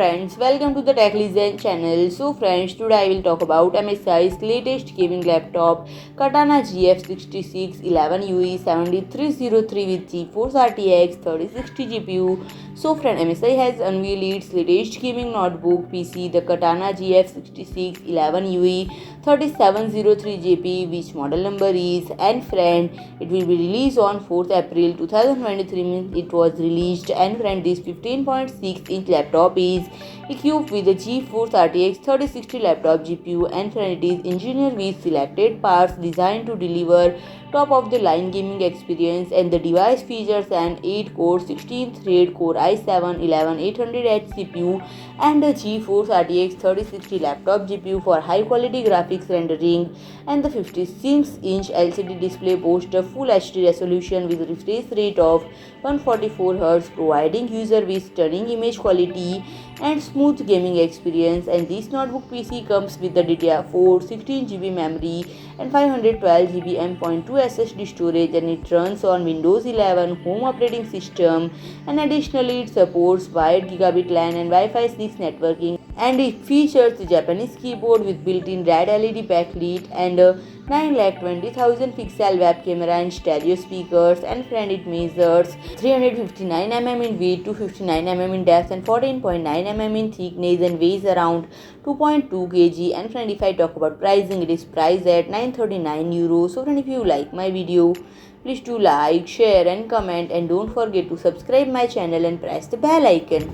friends, welcome to the Tech Listen channel. So friends, today I will talk about MSI's latest gaming laptop Katana-GF66-11UE-3703 with GeForce RTX 3060 GPU. So friend, MSI has unveiled its latest gaming notebook PC, the Katana-GF66-11UE-3703 GPU, which model number is, and friend, it will be released on 4th April 2023, means it was released. And friend, this 15.6-inch laptop is equipped with the GeForce RTX 3060 laptop GPU, and friend, it is engineered with selected parts designed to deliver top-of-the-line gaming experience. And the device features an 8-core 16-thread Core i7-11800H CPU and a GeForce RTX 3060 laptop GPU for high-quality graphics rendering, and the 56-inch LCD display boasts a Full HD resolution with refresh rate of 144 Hz, providing user with stunning image quality and smooth gaming experience. And this notebook PC comes with the DDR4 16GB memory and 512GB M.2 SSD storage, and it runs on Windows 11 home operating system. And additionally, it supports wide gigabit LAN and Wi-Fi 6 networking, and it features the Japanese keyboard with built-in red LED backlight and a 9,20,000 pixel web camera and stereo speakers. And friend, it measures 359 mm in width, 259 mm in depth, and 14.9 mm in thickness, and weighs around 2.2 kg. And friend, if I talk about pricing, it is priced at €939. So friend, if you like my video, please do like, share and comment, and don't forget to subscribe my channel and press the bell icon.